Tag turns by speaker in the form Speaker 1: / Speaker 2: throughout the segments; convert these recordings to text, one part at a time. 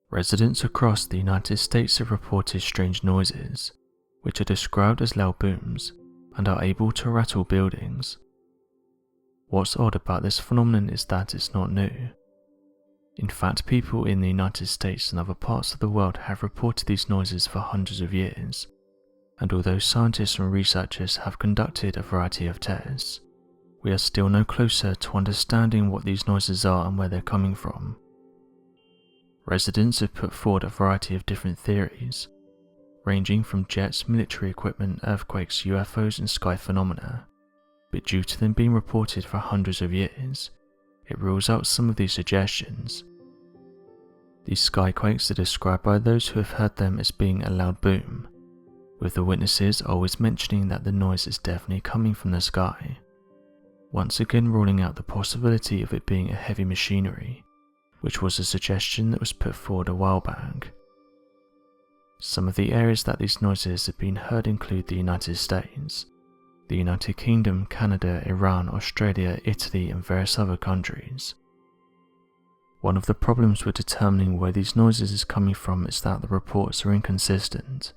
Speaker 1: Residents across the United States have reported strange noises, which are described as loud booms and are able to rattle buildings. What's odd about this phenomenon is that it's not new. In fact, people in the United States and other parts of the world have reported these noises for hundreds of years, and although scientists and researchers have conducted a variety of tests, we are still no closer to understanding what these noises are and where they're coming from. Residents have put forward a variety of different theories, ranging from jets, military equipment, earthquakes, UFOs, and sky phenomena, but due to them being reported for hundreds of years, it rules out some of these suggestions. These skyquakes are described by those who have heard them as being a loud boom, with the witnesses always mentioning that the noise is definitely coming from the sky, once again ruling out the possibility of it being a heavy machinery, which was a suggestion that was put forward a while back. Some of the areas that these noises have been heard include the United States, the United Kingdom, Canada, Iran, Australia, Italy, and various other countries. One of the problems with determining where these noises is coming from is that the reports are inconsistent.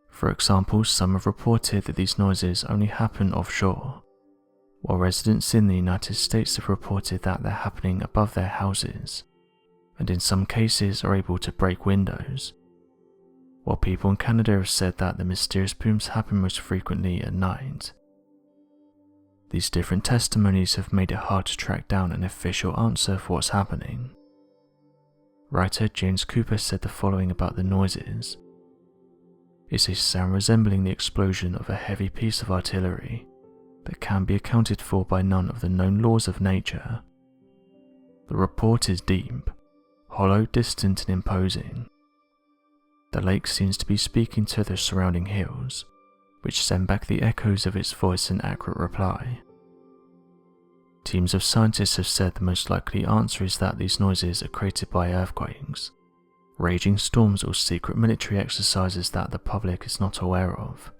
Speaker 1: For example, some have reported that these noises only happen offshore, while residents in the United States have reported that they're happening above their houses, and in some cases are able to break windows, while people in Canada have said that the mysterious booms happen most frequently at night. These different testimonies have made it hard to track down an official answer for what's happening. Writer James Cooper said the following about the noises. It's a sound resembling the explosion of a heavy piece of artillery that can be accounted for by none of the known laws of nature. The report is deep, hollow, distant, and imposing. The lake seems to be speaking to the surrounding hills, which send back the echoes of its voice in accurate reply. Teams of scientists have said the most likely answer is that these noises are created by earthquakes, raging storms, or secret military exercises that the public is not aware of.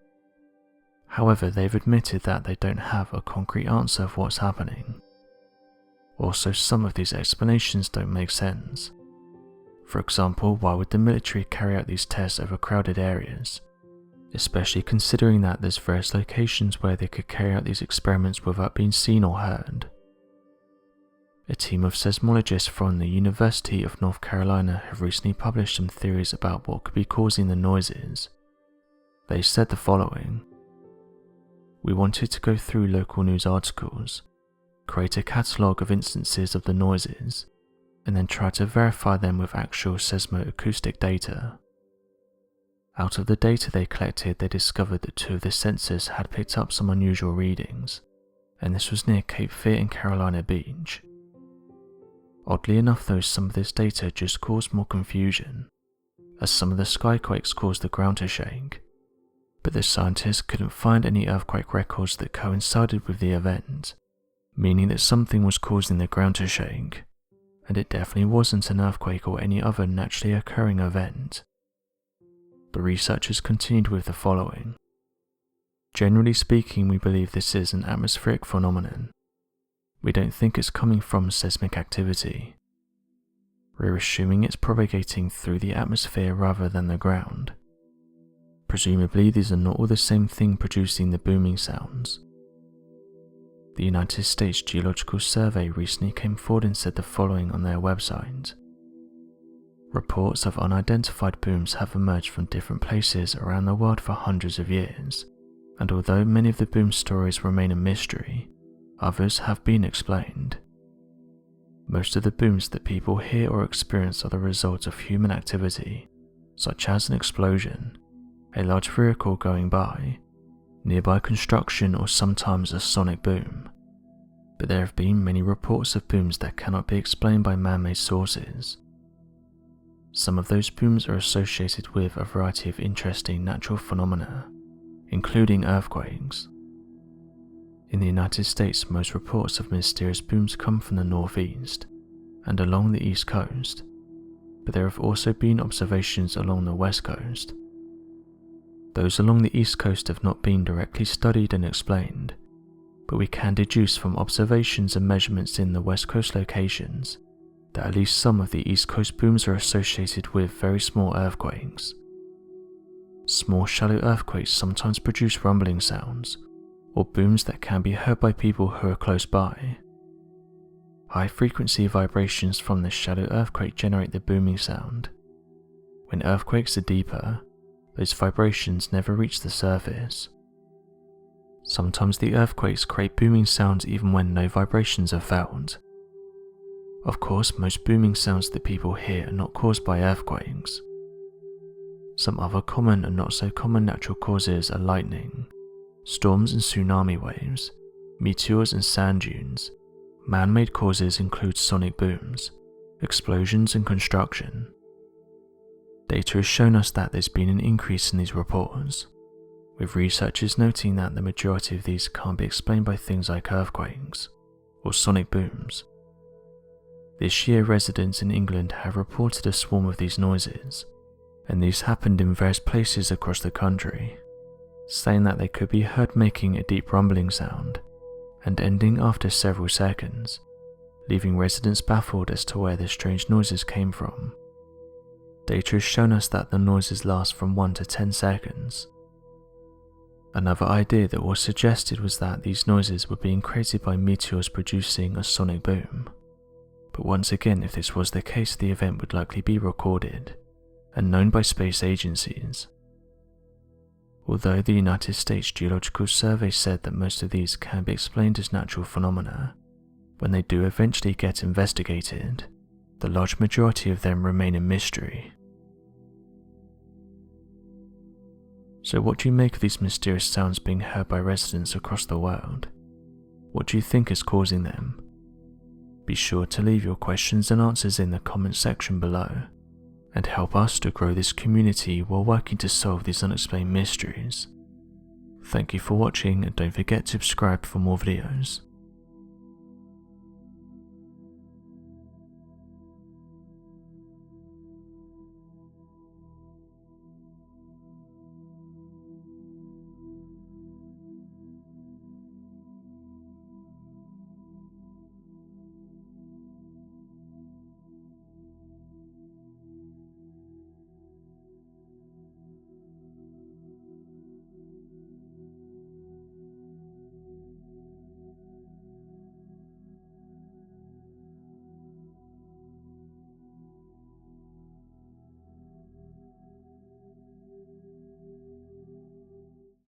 Speaker 1: However, they've admitted that they don't have a concrete answer for what's happening. Also, some of these explanations don't make sense. For example, why would the military carry out these tests over crowded areas, especially considering that there's various locations where they could carry out these experiments without being seen or heard. A team of seismologists from the University of North Carolina have recently published some theories about what could be causing the noises. They said the following. We wanted to go through local news articles, create a catalogue of instances of the noises, and then try to verify them with actual seismoacoustic data. Out of the data they collected, they discovered that 2 of the sensors had picked up some unusual readings, and this was near Cape Fear and Carolina Beach. Oddly enough though, some of this data just caused more confusion, as some of the skyquakes caused the ground to shake, but the scientists couldn't find any earthquake records that coincided with the event, meaning that something was causing the ground to shake, and it definitely wasn't an earthquake or any other naturally occurring event. The researchers continued with the following. Generally speaking, we believe this is an atmospheric phenomenon. We don't think it's coming from seismic activity. We're assuming it's propagating through the atmosphere rather than the ground. Presumably, these are not all the same thing producing the booming sounds. The United States Geological Survey recently came forward and said the following on their website. Reports of unidentified booms have emerged from different places around the world for hundreds of years, and although many of the boom stories remain a mystery, others have been explained. Most of the booms that people hear or experience are the result of human activity, such as an explosion, a large vehicle going by, nearby construction, or sometimes a sonic boom. But there have been many reports of booms that cannot be explained by man-made sources. Some of those booms are associated with a variety of interesting natural phenomena, including earthquakes. In the United States, most reports of mysterious booms come from the northeast and along the east coast, but there have also been observations along the west coast. Those along the east coast have not been directly studied and explained, but we can deduce from observations and measurements in the west coast locations that at least some of the East Coast booms are associated with very small earthquakes. Small shallow earthquakes sometimes produce rumbling sounds, or booms that can be heard by people who are close by. High-frequency vibrations from the shallow earthquake generate the booming sound. When earthquakes are deeper, those vibrations never reach the surface. Sometimes the earthquakes create booming sounds even when no vibrations are felt. Of course, most booming sounds that people hear are not caused by earthquakes. Some other common and not so common natural causes are lightning, storms and tsunami waves, meteors and sand dunes. Man-made causes include sonic booms, explosions and construction. Data has shown us that there's been an increase in these reports, with researchers noting that the majority of these can't be explained by things like earthquakes or sonic booms. This year, residents in England have reported a swarm of these noises, and these happened in various places across the country, saying that they could be heard making a deep rumbling sound and ending after several seconds, leaving residents baffled as to where the strange noises came from. Data has shown us that the noises last from 1 to 10 seconds. Another idea that was suggested was that these noises were being created by meteors producing a sonic boom. But once again, if this was the case, the event would likely be recorded and known by space agencies. Although the United States Geological Survey said that most of these can be explained as natural phenomena, when they do eventually get investigated, the large majority of them remain a mystery. So what do you make of these mysterious sounds being heard by residents across the world? What do you think is causing them? Be sure to leave your questions and answers in the comment section below, and help us to grow this community while working to solve these unexplained mysteries. Thank you for watching, and don't forget to subscribe for more videos.